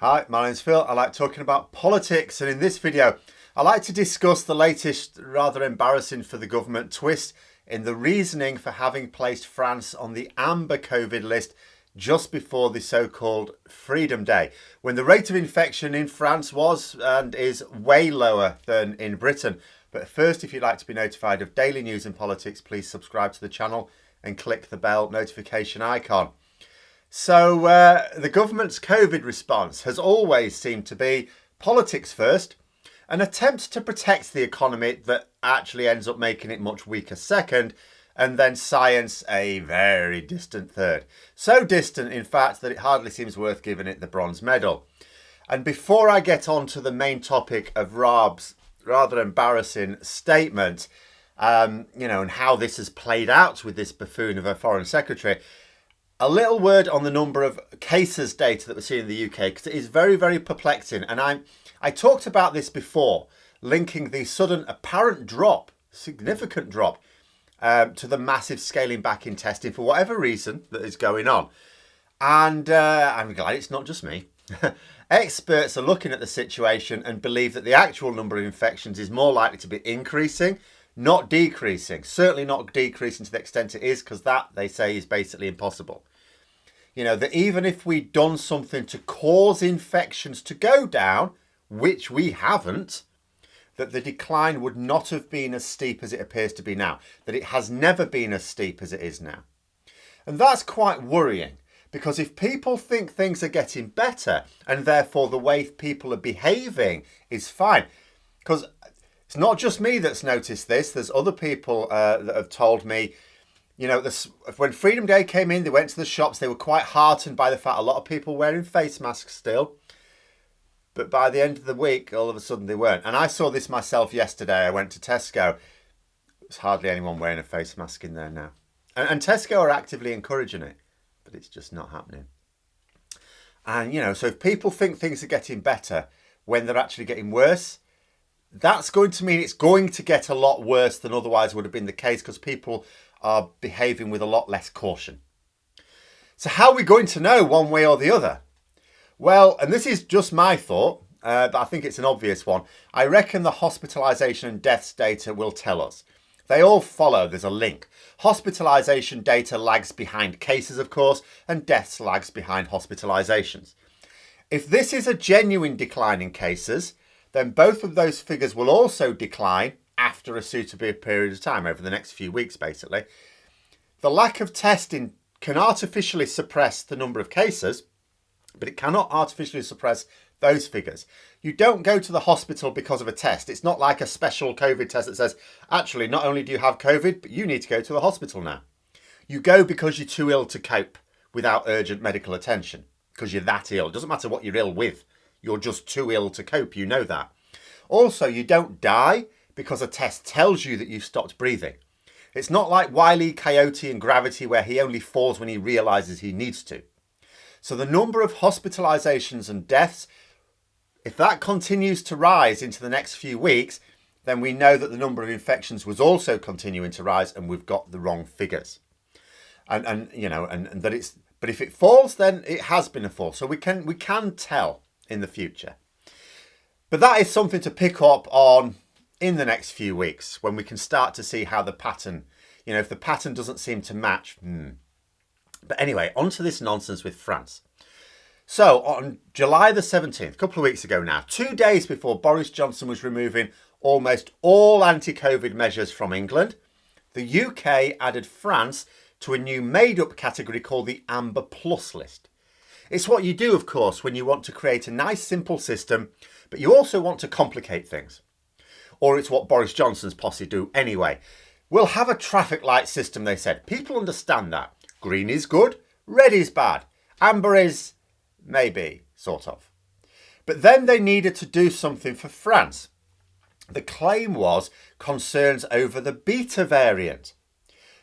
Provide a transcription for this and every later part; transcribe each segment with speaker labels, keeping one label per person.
Speaker 1: Hi, my name's Phil. I like talking about politics, and in this video I like to discuss the latest rather embarrassing for the government twist in the reasoning for having placed France on the amber COVID list just before the so-called Freedom Day, when the rate of infection in France was and is way lower than in Britain. But first, if you'd like to be notified of daily news and politics, please subscribe to the channel and click the bell notification icon. So the government's COVID response has always seemed to be politics first, an attempt to protect the economy that actually ends up making it much weaker second, and then science a very distant third. So distant, in fact, that it hardly seems worth giving it the bronze medal. And before I get on to the main topic of Raab's rather embarrassing statement, and how this has played out with this buffoon of a foreign secretary, a little word on the number of cases data that we're seeing in the UK, because it is very, very perplexing. And I talked about this before, linking the sudden apparent drop, significant drop, to the massive scaling back in testing for whatever reason that is going on. And I'm glad it's not just me. Experts are looking at the situation and believe that the actual number of infections is more likely to be increasing, not decreasing. Certainly not decreasing to the extent it is, because that, they say, is basically impossible. That even if we'd done something to cause infections to go down, which we haven't, that the decline would not have been as steep as it appears to be now. That it has never been as steep as it is now. And that's quite worrying, because if people think things are getting better and therefore the way people are behaving is fine, because it's not just me that's noticed this. There's other people that have told me, when Freedom Day came in, they went to the shops. They were quite heartened by the fact a lot of people wearing face masks still. But by the end of the week, all of a sudden they weren't. And I saw this myself yesterday. I went to Tesco. There's hardly anyone wearing a face mask in there now. And Tesco are actively encouraging it, but it's just not happening. And, so if people think things are getting better when they're actually getting worse, that's going to mean it's going to get a lot worse than otherwise would have been the case, because people are behaving with a lot less caution. So how are we going to know one way or the other? Well, and this is just my thought, but I think it's an obvious one. I reckon the hospitalisation and deaths data will tell us. They all follow, there's a link. Hospitalisation data lags behind cases, of course, and deaths lags behind hospitalisations. If this is a genuine decline in cases, then both of those figures will also decline after a suitable period of time, over the next few weeks, basically. The lack of testing can artificially suppress the number of cases, but it cannot artificially suppress those figures. You don't go to the hospital because of a test. It's not like a special COVID test that says, actually, not only do you have COVID, but you need to go to the hospital now. You go because you're too ill to cope without urgent medical attention, because you're that ill. It doesn't matter what you're ill with. You're just too ill to cope. You know that. Also, you don't die because a test tells you that you've stopped breathing. It's not like Wile E. Coyote in Gravity, where he only falls when he realises he needs to. So the number of hospitalisations and deaths, if that continues to rise into the next few weeks, then we know that the number of infections was also continuing to rise, and we've got the wrong figures. And that it's, but if it falls, then it has been a fall. So we can tell in the future. But that is something to pick up on in the next few weeks, when we can start to see how the pattern, if the pattern doesn't seem to match. But anyway, on to this nonsense with France. So on July the 17th, a couple of weeks ago now, 2 days before Boris Johnson was removing almost all anti-COVID measures from England, the UK added France to a new made-up category called the Amber Plus list. It's what you do, of course, when you want to create a nice, simple system, but you also want to complicate things. Or it's what Boris Johnson's posse do anyway. We'll have a traffic light system, they said. People understand that. Green is good, red is bad. Amber is maybe, sort of. But then they needed to do something for France. The claim was concerns over the beta variant.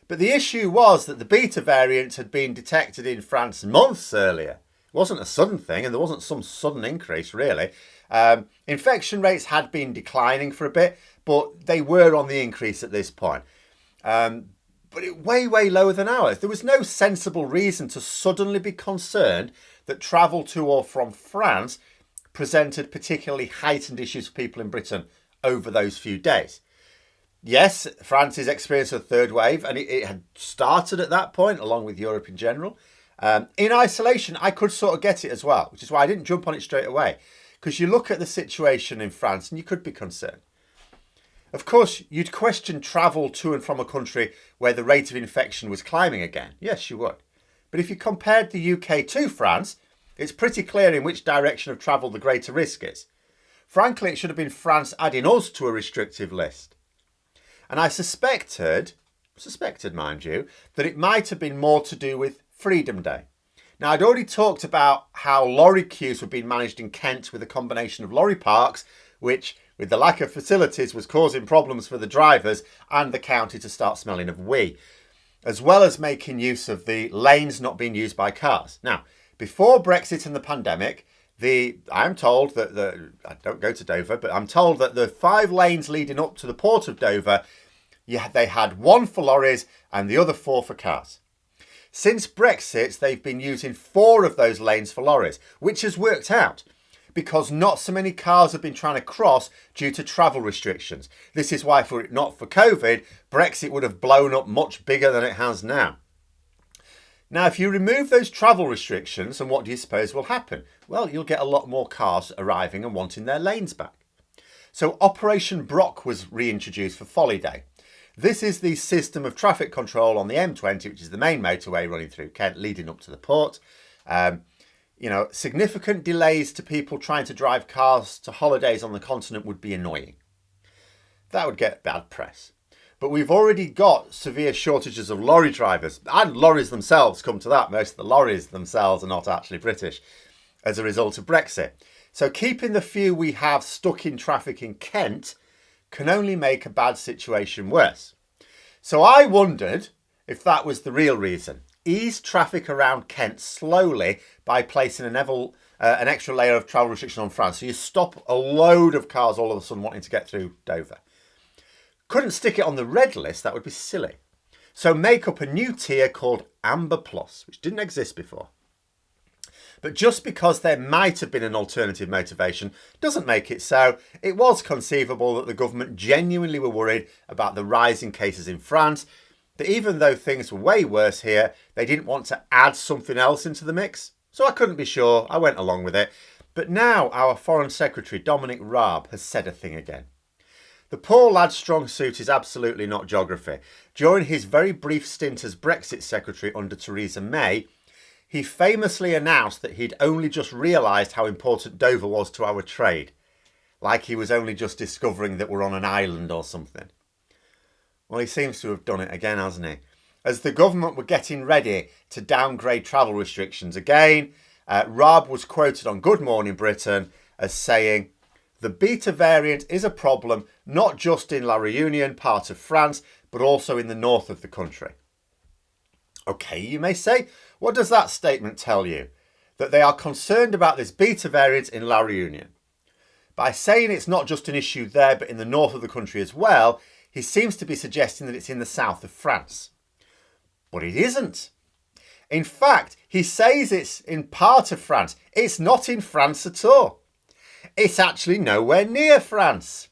Speaker 1: But the issue was that the beta variant had been detected in France months earlier. It wasn't a sudden thing, and there wasn't some sudden increase, really. Infection rates had been declining for a bit, but they were on the increase at this point. But way, way lower than ours. There was no sensible reason to suddenly be concerned that travel to or from France presented particularly heightened issues for people in Britain over those few days. Yes, France is experiencing a third wave, and it had started at that point, along with Europe in general. In isolation, I could sort of get it as well, which is why I didn't jump on it straight away. Because you look at the situation in France and you could be concerned. Of course, you'd question travel to and from a country where the rate of infection was climbing again. Yes, you would. But if you compared the UK to France, it's pretty clear in which direction of travel the greater risk is. Frankly, it should have been France adding us to a restrictive list. And I suspected mind you, that it might have been more to do with Freedom Day. Now, I'd already talked about how lorry queues were being managed in Kent with a combination of lorry parks, which, with the lack of facilities, was causing problems for the drivers and the county to start smelling of wee, as well as making use of the lanes not being used by cars. Now, before Brexit and the pandemic, I'm told that I don't go to Dover, but I'm told that the 5 lanes leading up to the port of Dover, they had 1 for lorries and the other 4 for cars. Since Brexit, they've been using 4 of those lanes for lorries, which has worked out because not so many cars have been trying to cross due to travel restrictions. This is why, if not for COVID, Brexit would have blown up much bigger than it has now. Now, if you remove those travel restrictions, and what do you suppose will happen? Well, you'll get a lot more cars arriving and wanting their lanes back. So Operation Brock was reintroduced for Folly Day. This is the system of traffic control on the M20, which is the main motorway running through Kent, leading up to the port. Significant delays to people trying to drive cars to holidays on the continent would be annoying. That would get bad press. But we've already got severe shortages of lorry drivers, and lorries themselves, come to that. Most of the lorries themselves are not actually British as a result of Brexit. So keeping the few we have stuck in traffic in Kent can only make a bad situation worse. So I wondered if that was the real reason. Ease traffic around Kent slowly by placing an extra layer of travel restriction on France. So you stop a load of cars all of a sudden wanting to get through Dover. Couldn't stick it on the red list, that would be silly. So make up a new tier called Amber Plus, which didn't exist before. But just because there might have been an alternative motivation doesn't make it so. It was conceivable that the government genuinely were worried about the rise in cases in France, that even though things were way worse here, they didn't want to add something else into the mix. So I couldn't be sure, I went along with it. But now our Foreign Secretary, Dominic Raab, has said a thing again. The poor lad's strong suit is absolutely not geography. During his very brief stint as Brexit Secretary under Theresa May, he famously announced that he'd only just realised how important Dover was to our trade. Like he was only just discovering that we're on an island or something. Well, he seems to have done it again, hasn't he? As the government were getting ready to downgrade travel restrictions again, Raab was quoted on Good Morning Britain as saying, "The beta variant is a problem not just in La Réunion, part of France, but also in the north of the country." Okay, you may say, what does that statement tell you? That they are concerned about this beta variant in La Réunion. By saying it's not just an issue there, but in the north of the country as well, he seems to be suggesting that it's in the south of France. But it isn't. In fact, he says it's in part of France. It's not in France at all. It's actually nowhere near France.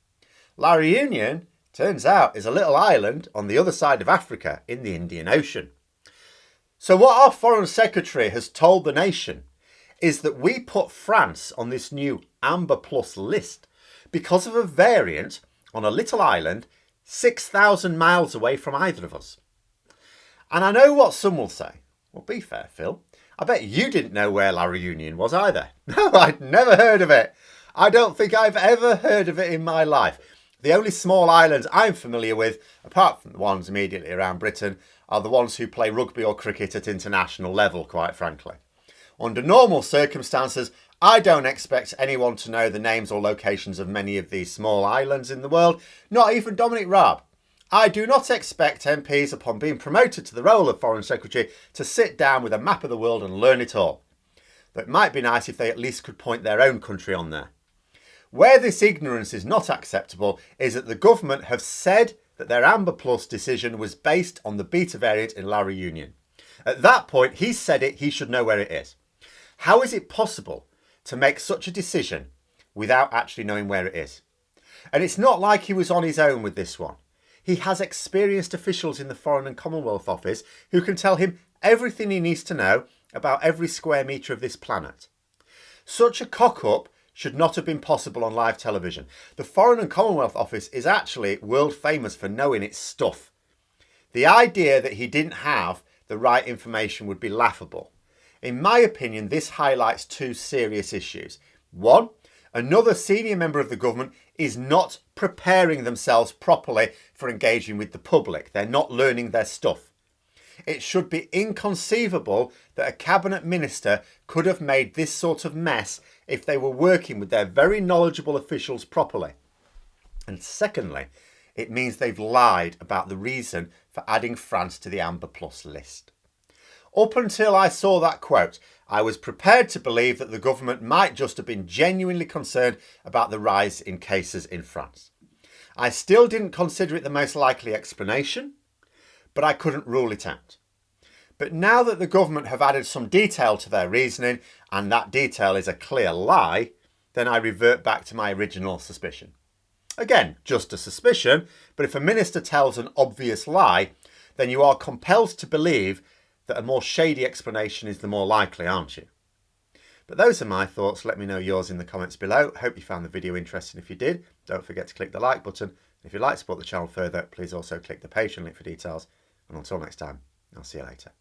Speaker 1: La Réunion, turns out, is a little island on the other side of Africa in the Indian Ocean. So what our Foreign Secretary has told the nation is that we put France on this new Amber Plus list because of a variant on a little island 6,000 miles away from either of us. And I know what some will say. Well, be fair, Phil. I bet you didn't know where La Réunion was either. No, I'd never heard of it. I don't think I've ever heard of it in my life. The only small islands I'm familiar with, apart from the ones immediately around Britain, are the ones who play rugby or cricket at international level, quite frankly. Under normal circumstances, I don't expect anyone to know the names or locations of many of these small islands in the world, not even Dominic Raab. I do not expect MPs, upon being promoted to the role of Foreign Secretary, to sit down with a map of the world and learn it all. But it might be nice if they at least could point their own country on there. Where this ignorance is not acceptable is that the government have said that their Amber Plus decision was based on the beta variant in La Réunion. At that point, he said it, he should know where it is. How is it possible to make such a decision without actually knowing where it is? And it's not like he was on his own with this one. He has experienced officials in the Foreign and Commonwealth Office who can tell him everything he needs to know about every square metre of this planet. Such a cock-up should not have been possible on live television. The Foreign and Commonwealth Office is actually world famous for knowing its stuff. The idea that he didn't have the right information would be laughable. In my opinion, this highlights two serious issues. One, another senior member of the government is not preparing themselves properly for engaging with the public. They're not learning their stuff. It should be inconceivable that a cabinet minister could have made this sort of mess if they were working with their very knowledgeable officials properly. And secondly, it means they've lied about the reason for adding France to the Amber Plus list. Up until I saw that quote, I was prepared to believe that the government might just have been genuinely concerned about the rise in cases in France. I still didn't consider it the most likely explanation, but I couldn't rule it out. But now that the government have added some detail to their reasoning, and that detail is a clear lie, then I revert back to my original suspicion. Again, just a suspicion, but if a minister tells an obvious lie, then you are compelled to believe that a more shady explanation is the more likely, aren't you? But those are my thoughts. Let me know yours in the comments below. Hope you found the video interesting. If you did, don't forget to click the like button. If you'd like to support the channel further, please also click the Patreon link for details. And until next time, I'll see you later.